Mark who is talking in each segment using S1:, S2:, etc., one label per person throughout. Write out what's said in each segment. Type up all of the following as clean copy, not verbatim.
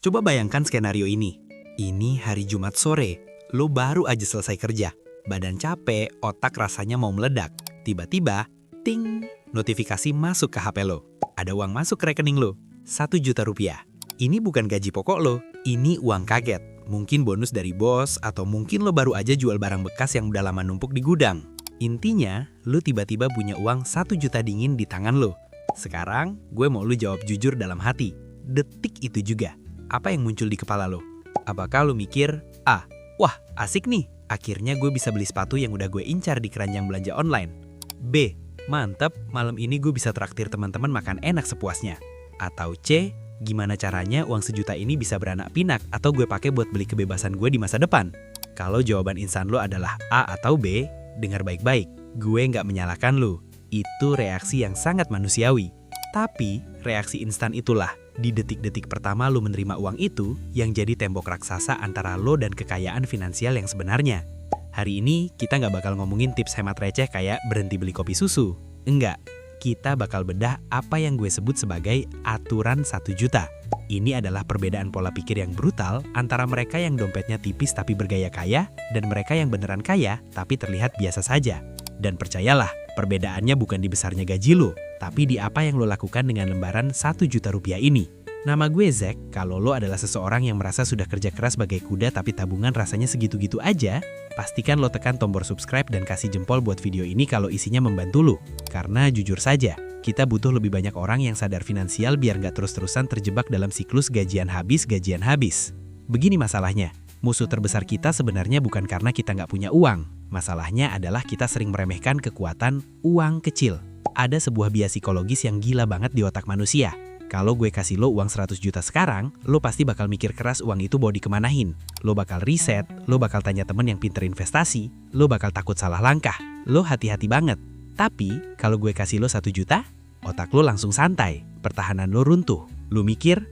S1: Coba bayangkan skenario ini. Ini hari Jumat sore, lo baru aja selesai kerja. Badan capek, otak rasanya mau meledak. Tiba-tiba, ting, notifikasi masuk ke HP lo. Ada uang masuk ke rekening lo, 1 juta rupiah. Ini bukan gaji pokok lo, ini uang kaget. Mungkin bonus dari bos, atau mungkin lo baru aja jual barang bekas yang udah lama numpuk di gudang. Intinya, lo tiba-tiba punya uang 1 juta dingin di tangan lo. Sekarang, gue mau lo jawab jujur dalam hati. Detik itu juga, apa yang muncul di kepala lo? Apakah lo mikir, wah asik nih, akhirnya gue bisa beli sepatu yang udah gue incar di keranjang belanja online. B, mantep, malam ini gue bisa traktir teman-teman makan enak sepuasnya. Atau C, gimana caranya uang 1 juta ini bisa beranak pinak atau gue pakai buat beli kebebasan gue di masa depan? Kalau jawaban instan lo adalah A atau B, dengar baik-baik, gue nggak menyalahkan lo. Itu reaksi yang sangat manusiawi. Tapi, reaksi instan itulah, di detik-detik pertama lo menerima uang itu, yang jadi tembok raksasa antara lo dan kekayaan finansial yang sebenarnya. Hari ini, kita nggak bakal ngomongin tips hemat receh kayak berhenti beli kopi susu. Enggak, kita bakal bedah apa yang gue sebut sebagai aturan 1 juta. Ini adalah perbedaan pola pikir yang brutal antara mereka yang dompetnya tipis tapi bergaya kaya, dan mereka yang beneran kaya tapi terlihat biasa saja. Dan percayalah, perbedaannya bukan di besarnya gaji lo, tapi di apa yang lo lakukan dengan lembaran 1 juta rupiah ini. Nama gue Zack, kalau lo adalah seseorang yang merasa sudah kerja keras bagai kuda tapi tabungan rasanya segitu-gitu aja, pastikan lo tekan tombol subscribe dan kasih jempol buat video ini kalau isinya membantu lo. Karena jujur saja, kita butuh lebih banyak orang yang sadar finansial biar nggak terus-terusan terjebak dalam siklus gajian habis. Begini masalahnya, musuh terbesar kita sebenarnya bukan karena kita nggak punya uang. Masalahnya adalah kita sering meremehkan kekuatan uang kecil. Ada sebuah bias psikologis yang gila banget di otak manusia. Kalau gue kasih lo uang 100 juta sekarang, lo pasti bakal mikir keras uang itu mau dikemanain. Lo bakal riset, lo bakal tanya temen yang pinter investasi, lo bakal takut salah langkah, lo hati-hati banget. Tapi, kalau gue kasih lo 1 juta, otak lo langsung santai, pertahanan lo runtuh. Lo mikir,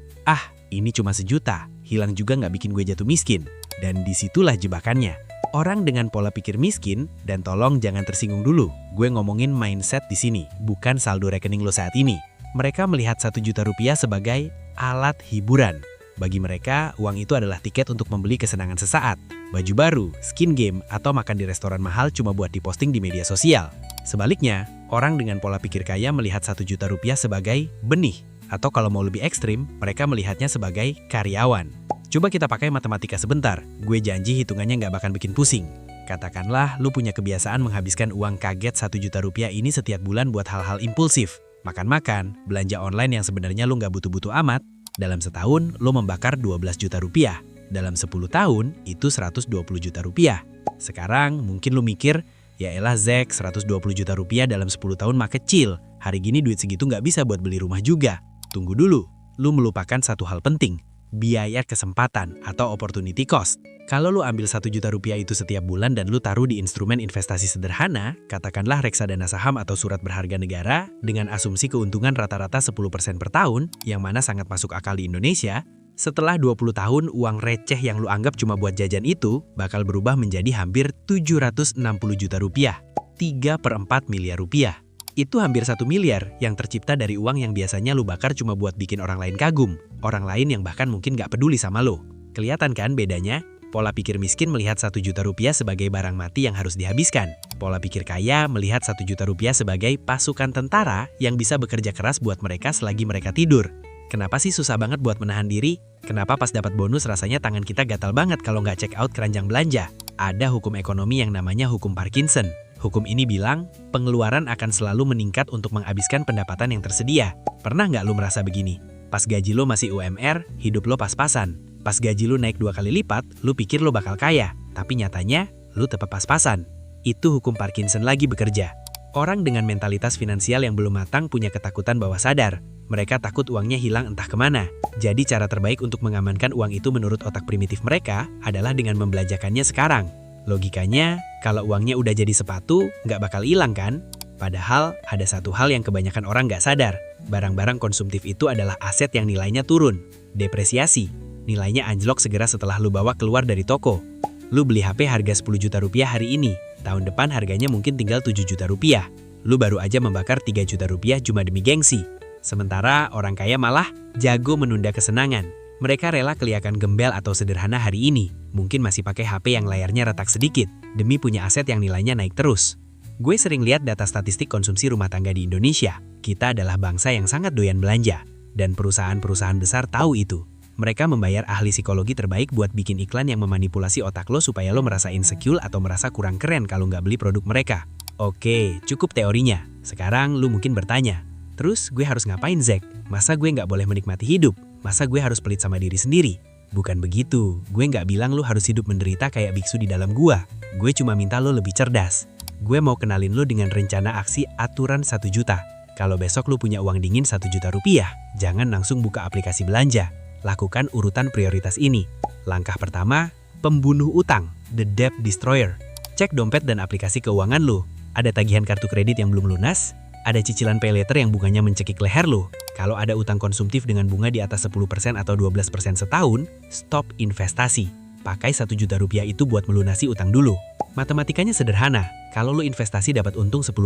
S1: ini cuma 1 juta, hilang juga nggak bikin gue jatuh miskin. Dan disitulah jebakannya. Orang dengan pola pikir miskin, dan tolong jangan tersinggung dulu, gue ngomongin mindset di sini, bukan saldo rekening lo saat ini. Mereka melihat 1 juta rupiah sebagai alat hiburan. Bagi mereka, uang itu adalah tiket untuk membeli kesenangan sesaat, baju baru, skin game, atau makan di restoran mahal cuma buat diposting di media sosial. Sebaliknya, orang dengan pola pikir kaya melihat 1 juta rupiah sebagai benih, atau kalau mau lebih ekstrim, mereka melihatnya sebagai karyawan. Coba kita pakai matematika sebentar, gue janji hitungannya nggak bakal bikin pusing. Katakanlah lu punya kebiasaan menghabiskan uang kaget 1 juta rupiah ini setiap bulan buat hal-hal impulsif. Makan-makan, belanja online yang sebenarnya lu nggak butuh-butuh amat. Dalam setahun, lu membakar 12 juta rupiah. Dalam 10 tahun, itu 120 juta rupiah. Sekarang, mungkin lu mikir, ya elah Zack, 120 juta rupiah dalam 10 tahun mah kecil. Hari gini duit segitu nggak bisa buat beli rumah juga. Tunggu dulu, lu melupakan satu hal penting. Biaya kesempatan atau opportunity cost. Kalau lu ambil 1 juta rupiah itu setiap bulan dan lu taruh di instrumen investasi sederhana, katakanlah reksadana saham atau surat berharga negara, dengan asumsi keuntungan rata-rata 10% per tahun, yang mana sangat masuk akal di Indonesia, setelah 20 tahun uang receh yang lu anggap cuma buat jajan itu, bakal berubah menjadi hampir 760 juta rupiah, 3/4 miliar rupiah. Itu hampir 1 miliar yang tercipta dari uang yang biasanya lu bakar cuma buat bikin orang lain kagum. Orang lain yang bahkan mungkin gak peduli sama lo. Kelihatan kan bedanya? Pola pikir miskin melihat 1 juta rupiah sebagai barang mati yang harus dihabiskan. Pola pikir kaya melihat 1 juta rupiah sebagai pasukan tentara yang bisa bekerja keras buat mereka selagi mereka tidur. Kenapa sih susah banget buat menahan diri? Kenapa pas dapat bonus rasanya tangan kita gatal banget kalau nggak check out keranjang belanja? Ada hukum ekonomi yang namanya hukum Parkinson. Hukum ini bilang, pengeluaran akan selalu meningkat untuk menghabiskan pendapatan yang tersedia. Pernah nggak lu merasa begini? Pas gaji lo masih UMR, hidup lo pas-pasan. Pas gaji lo naik 2 kali lipat, lu pikir lo bakal kaya. Tapi nyatanya, lu tetap pas-pasan. Itu hukum Parkinson lagi bekerja. Orang dengan mentalitas finansial yang belum matang punya ketakutan bawah sadar. Mereka takut uangnya hilang entah kemana. Jadi cara terbaik untuk mengamankan uang itu menurut otak primitif mereka adalah dengan membelanjakannya sekarang. Logikanya, kalau uangnya udah jadi sepatu, nggak bakal hilang kan? Padahal, ada satu hal yang kebanyakan orang nggak sadar. Barang-barang konsumtif itu adalah aset yang nilainya turun. Depresiasi. Nilainya anjlok segera setelah lu bawa keluar dari toko. Lu beli HP harga 10 juta rupiah hari ini. Tahun depan harganya mungkin tinggal 7 juta rupiah. Lu baru aja membakar 3 juta rupiah cuma demi gengsi. Sementara orang kaya malah jago menunda kesenangan. Mereka rela kelihatan gembel atau sederhana hari ini, mungkin masih pakai HP yang layarnya retak sedikit, demi punya aset yang nilainya naik terus. Gue sering lihat data statistik konsumsi rumah tangga di Indonesia. Kita adalah bangsa yang sangat doyan belanja, dan perusahaan-perusahaan besar tahu itu. Mereka membayar ahli psikologi terbaik buat bikin iklan yang memanipulasi otak lo supaya lo merasa insecure atau merasa kurang keren kalau nggak beli produk mereka. Oke, cukup teorinya. Sekarang lo mungkin bertanya, terus gue harus ngapain, Zack? Masa gue nggak boleh menikmati hidup? Masa gue harus pelit sama diri sendiri? Bukan begitu, gue nggak bilang lo harus hidup menderita kayak biksu di dalam gua. Gue cuma minta lo lebih cerdas. Gue mau kenalin lo dengan rencana aksi aturan 1 juta. Kalau besok lo punya uang dingin 1 juta rupiah, jangan langsung buka aplikasi belanja. Lakukan urutan prioritas ini. Langkah pertama, pembunuh utang, the debt destroyer. Cek dompet dan aplikasi keuangan lo. Ada tagihan kartu kredit yang belum lunas? Ada cicilan pay later yang bunganya mencekik leher lo. Kalau ada utang konsumtif dengan bunga di atas 10% atau 12% setahun, stop investasi. Pakai 1 juta rupiah itu buat melunasi utang dulu. Matematikanya sederhana. Kalau lo investasi dapat untung 10%,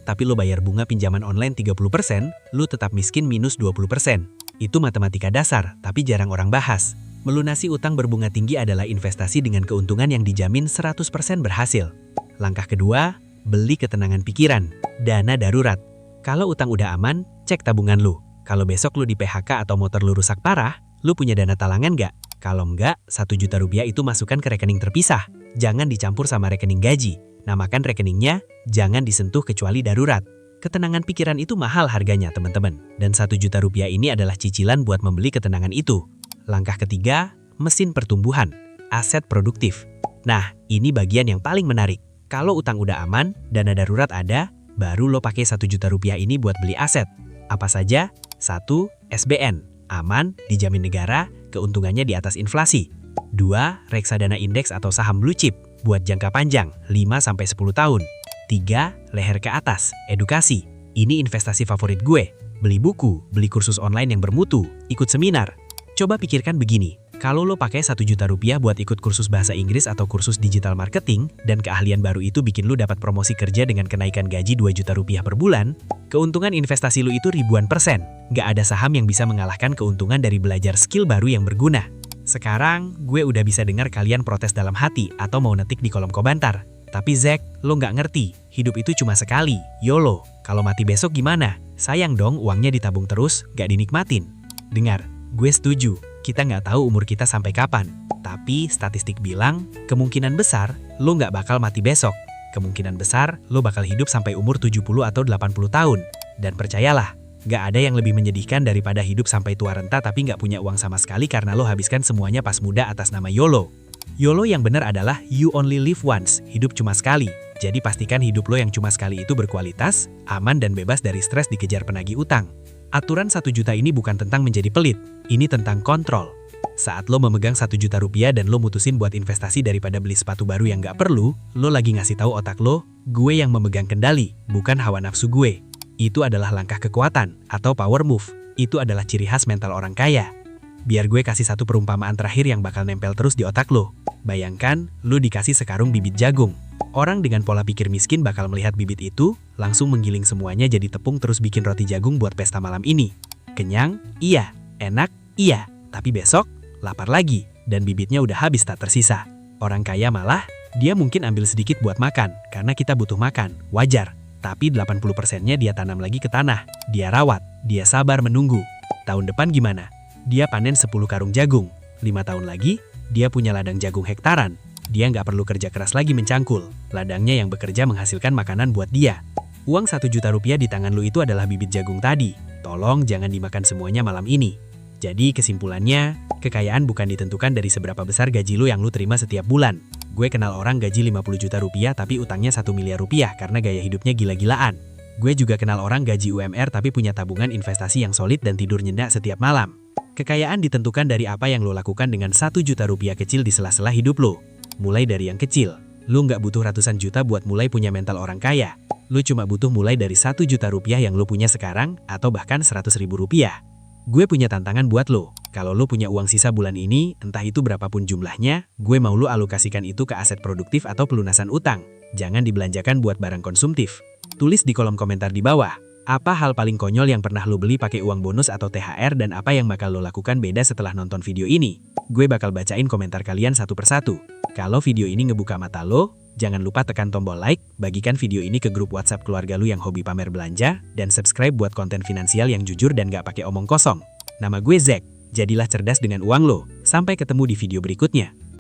S1: tapi lo bayar bunga pinjaman online 30%, lo tetap miskin minus 20%. Itu matematika dasar, tapi jarang orang bahas. Melunasi utang berbunga tinggi adalah investasi dengan keuntungan yang dijamin 100% berhasil. Langkah kedua, beli ketenangan pikiran, dana darurat. Kalau utang udah aman, cek tabungan lu. Kalau besok lu di PHK atau motor lu rusak parah, lu punya dana talangan nggak? Kalau nggak, 1 juta rupiah itu masukkan ke rekening terpisah. Jangan dicampur sama rekening gaji. Namakan rekeningnya, jangan disentuh kecuali darurat. Ketenangan pikiran itu mahal harganya, teman-teman. Dan 1 juta rupiah ini adalah cicilan buat membeli ketenangan itu. Langkah ketiga, mesin pertumbuhan, aset produktif. Nah, ini bagian yang paling menarik. Kalau utang udah aman, dana darurat ada, baru lo pakai 1 juta rupiah ini buat beli aset. Apa saja? 1. SBN. Aman, dijamin negara, keuntungannya di atas inflasi. 2. Reksadana indeks atau saham blue chip, buat jangka panjang, 5-10 tahun. 3. Leher ke atas, edukasi. Ini investasi favorit gue. Beli buku, beli kursus online yang bermutu, ikut seminar. Coba pikirkan begini. Kalau lo pakai 1 juta rupiah buat ikut kursus bahasa Inggris atau kursus digital marketing, dan keahlian baru itu bikin lo dapat promosi kerja dengan kenaikan gaji 2 juta rupiah per bulan, keuntungan investasi lo itu ribuan persen. Gak ada saham yang bisa mengalahkan keuntungan dari belajar skill baru yang berguna. Sekarang, gue udah bisa dengar kalian protes dalam hati atau mau netik di kolom komentar. Tapi Zack, lo gak ngerti, hidup itu cuma sekali, YOLO. Kalau mati besok gimana? Sayang dong uangnya ditabung terus, gak dinikmatin. Dengar, gue setuju. Kita nggak tahu umur kita sampai kapan. Tapi statistik bilang, kemungkinan besar lo nggak bakal mati besok. Kemungkinan besar lo bakal hidup sampai umur 70 atau 80 tahun. Dan percayalah, nggak ada yang lebih menyedihkan daripada hidup sampai tua renta tapi nggak punya uang sama sekali karena lo habiskan semuanya pas muda atas nama YOLO. YOLO yang benar adalah you only live once, hidup cuma sekali. Jadi pastikan hidup lo yang cuma sekali itu berkualitas, aman dan bebas dari stres dikejar penagih utang. Aturan 1 juta ini bukan tentang menjadi pelit, ini tentang kontrol. Saat lo memegang 1 juta rupiah dan lo mutusin buat investasi daripada beli sepatu baru yang gak perlu, lo lagi ngasih tahu otak lo, gue yang memegang kendali, bukan hawa nafsu gue. Itu adalah langkah kekuatan, atau power move. Itu adalah ciri khas mental orang kaya. Biar gue kasih satu perumpamaan terakhir yang bakal nempel terus di otak lo. Bayangkan, lo dikasih sekarung bibit jagung. Orang dengan pola pikir miskin bakal melihat bibit itu, langsung menggiling semuanya jadi tepung terus bikin roti jagung buat pesta malam ini. Kenyang? Iya. Enak? Iya. Tapi besok, lapar lagi, dan bibitnya udah habis tak tersisa. Orang kaya malah, dia mungkin ambil sedikit buat makan, karena kita butuh makan, wajar. Tapi 80%-nya dia tanam lagi ke tanah, dia rawat, dia sabar menunggu. Tahun depan gimana? Dia panen 10 karung jagung. 5 tahun lagi, dia punya ladang jagung hektaran. Dia nggak perlu kerja keras lagi mencangkul. Ladangnya yang bekerja menghasilkan makanan buat dia. Uang 1 juta rupiah di tangan lu itu adalah bibit jagung tadi. Tolong jangan dimakan semuanya malam ini. Jadi kesimpulannya, kekayaan bukan ditentukan dari seberapa besar gaji lu yang lu terima setiap bulan. Gue kenal orang gaji 50 juta rupiah tapi utangnya 1 miliar rupiah karena gaya hidupnya gila-gilaan. Gue juga kenal orang gaji UMR tapi punya tabungan investasi yang solid dan tidur nyenyak setiap malam. Kekayaan ditentukan dari apa yang lo lakukan dengan 1 juta rupiah kecil di sela-sela hidup lo. Mulai dari yang kecil. Lu nggak butuh ratusan juta buat mulai punya mental orang kaya. Lu cuma butuh mulai dari 1 juta rupiah yang lu punya sekarang, atau bahkan 100 ribu rupiah. Gue punya tantangan buat lo. Kalau lu punya uang sisa bulan ini, entah itu berapapun jumlahnya, gue mau lu alokasikan itu ke aset produktif atau pelunasan utang. Jangan dibelanjakan buat barang konsumtif. Tulis di kolom komentar di bawah.
S2: Apa hal paling konyol yang pernah lo beli pakai uang bonus atau THR dan apa yang bakal lo lakukan beda setelah nonton video ini? Gue bakal bacain komentar kalian satu persatu. Kalau video ini ngebuka mata lo, jangan lupa tekan tombol like, bagikan video ini ke grup WhatsApp keluarga lo yang hobi pamer belanja, dan subscribe buat konten finansial yang jujur dan gak pakai omong kosong. Nama gue Zack, jadilah cerdas dengan uang lo. Sampai ketemu di video berikutnya.